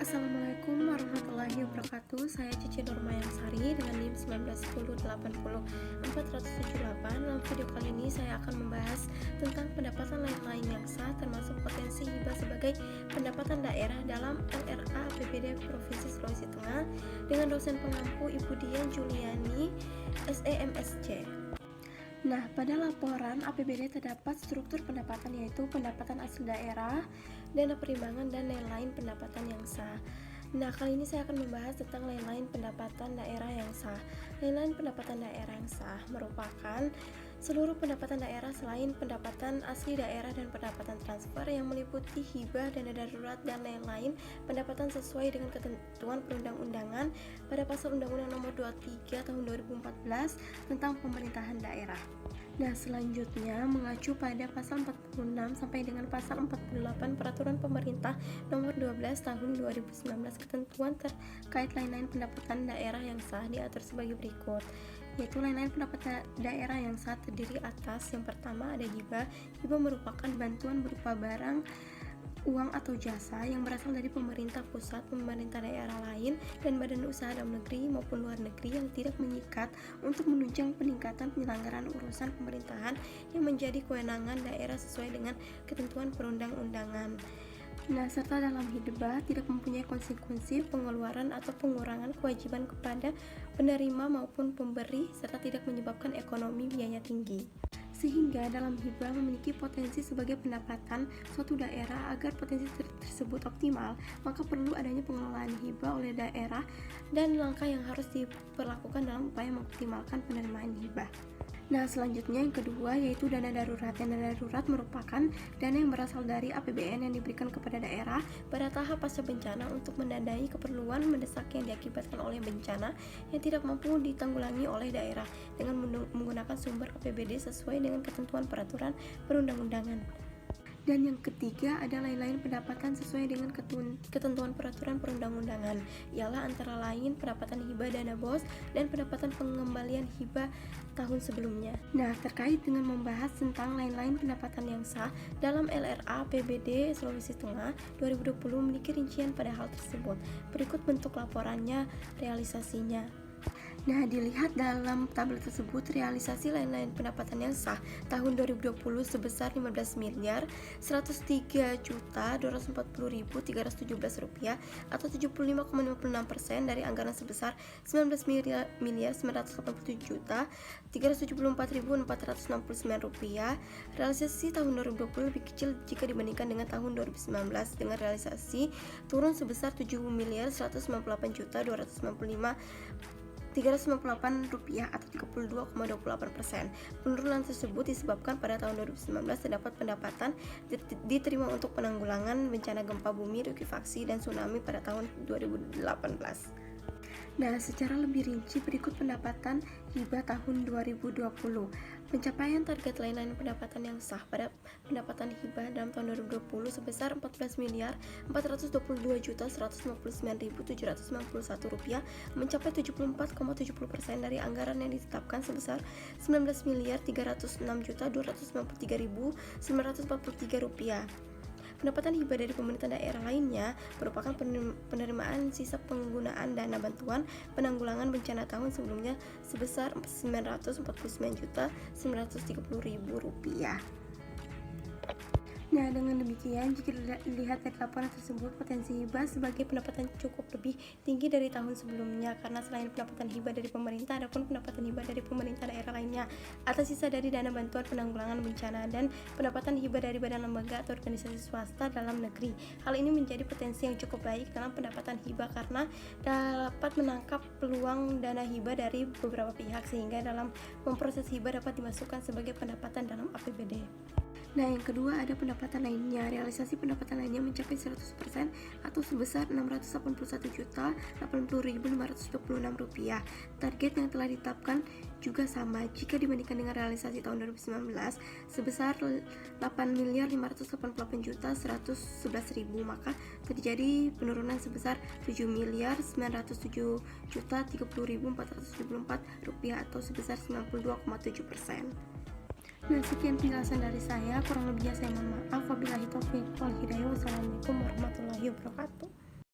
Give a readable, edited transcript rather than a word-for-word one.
Assalamualaikum warahmatullahi wabarakatuh. Saya Cici Nurmayansari dengan NIM 1910804478. Dalam video kali ini saya akan membahas tentang pendapatan lain-lain yang sah, termasuk potensi hibah sebagai pendapatan daerah dalam LRA APBD Provinsi Sulawesi Tengah dengan dosen pengampu Ibu Dian Juliani, SEMSC. Nah, pada laporan APBD terdapat struktur pendapatan, yaitu pendapatan asli daerah, dana perimbangan, dan lain-lain pendapatan yang sah. Nah, kali ini saya akan membahas tentang lain-lain pendapatan daerah yang sah. Lain-lain pendapatan daerah yang sah merupakan seluruh pendapatan daerah selain pendapatan asli daerah dan pendapatan transfer yang meliputi hibah, dana darurat, dan lain-lain pendapatan sesuai dengan ketentuan perundang-undangan pada pasal Undang-Undang Nomor 23 Tahun 2014 tentang pemerintahan daerah. Nah, selanjutnya mengacu pada pasal 46 sampai dengan pasal 48 Peraturan Pemerintah Nomor 12 Tahun 2019, ketentuan terkait lain-lain pendapatan daerah yang sah diatur sebagai berikut, yaitu lain-lain pendapatan daerah yang sah terdiri atas: yang pertama ada hibah. Hibah merupakan bantuan berupa barang, uang atau jasa yang berasal dari pemerintah pusat, pemerintah daerah lain, dan badan usaha dalam negeri maupun luar negeri yang tidak mengikat untuk menunjang peningkatan penyelenggaraan urusan pemerintahan yang menjadi kewenangan daerah sesuai dengan ketentuan perundang-undangan. Nah, serta dalam hibah tidak mempunyai konsekuensi pengeluaran atau pengurangan kewajiban kepada penerima maupun pemberi, serta tidak menyebabkan ekonomi biaya tinggi. Sehingga dalam hibah memiliki potensi sebagai pendapatan suatu daerah. Agar potensi tersebut optimal, maka perlu adanya pengelolaan hibah oleh daerah dan langkah yang harus diperlakukan dalam upaya mengoptimalkan penerimaan hibah. Nah, selanjutnya yang kedua yaitu dana darurat. Dana darurat merupakan dana yang berasal dari APBN yang diberikan kepada daerah pada tahap pasca bencana untuk mendanai keperluan mendesak yang diakibatkan oleh bencana yang tidak mampu ditanggulangi oleh daerah dengan menggunakan sumber APBD sesuai dengan ketentuan peraturan perundang-undangan. Dan yang ketiga ada lain-lain pendapatan sesuai dengan ketentuan peraturan perundang-undangan, ialah antara lain pendapatan hibah dana BOS dan pendapatan pengembalian hibah tahun sebelumnya. Nah, terkait dengan membahas tentang lain-lain pendapatan yang sah dalam LRA APBD Sulawesi Tengah 2020 memiliki rincian pada hal tersebut. Berikut bentuk laporannya, realisasinya. Nah, dilihat dalam tabel tersebut, realisasi lain-lain pendapatan yang sah tahun 2020 sebesar Rp15.240.317 atau 75,56% dari anggaran sebesar Rp19.987.374.469. Realisasi tahun 2020 lebih kecil jika dibandingkan dengan tahun 2019 dengan realisasi turun sebesar Rp7.198.398 atau 32,28%. Penurunan tersebut disebabkan pada tahun 2019 terdapat pendapatan diterima untuk penanggulangan bencana gempa bumi, likuifaksi, dan tsunami pada tahun 2018. Nah, secara lebih rinci berikut pendapatan hibah tahun 2020. Pencapaian target lain-lain pendapatan yang sah pada pendapatan hibah dalam tahun 2020 sebesar Rp14.451.159.791 mencapai 74,70% dari anggaran yang ditetapkan sebesar Rp19.396.293.943. Pendapatan hibah dari pemerintah daerah lainnya merupakan penerimaan sisa penggunaan dana bantuan penanggulangan bencana tahun sebelumnya sebesar Rp949.930.000. Nah, dengan demikian, jika dilihat dari laporan tersebut, potensi hibah sebagai pendapatan cukup lebih tinggi dari tahun sebelumnya, karena selain pendapatan hibah dari pemerintah, ada pun pendapatan hibah dari pemerintah daerah lainnya atas sisa dari dana bantuan penanggulangan bencana dan pendapatan hibah dari badan lembaga atau organisasi swasta dalam negeri. Hal ini menjadi potensi yang cukup baik dalam pendapatan hibah karena dapat menangkap peluang dana hibah dari beberapa pihak, sehingga dalam memproses hibah dapat dimasukkan sebagai pendapatan dalam APBD. Nah, yang kedua ada pendapatan lainnya. Realisasi pendapatan lainnya mencapai 100% atau sebesar Rp681.080.526. Target yang telah ditetapkan juga sama jika dibandingkan dengan realisasi tahun 2019 sebesar Rp8.588.111.000, maka terjadi penurunan sebesar Rp7.930.030.474 atau sebesar 92,7%. Nah, sekian penjelasan dari saya. Kurang lebihnya saya mohon maaf. Wabillahi taufiq wal hidayah. Wassalamualaikum warahmatullahi wabarakatuh.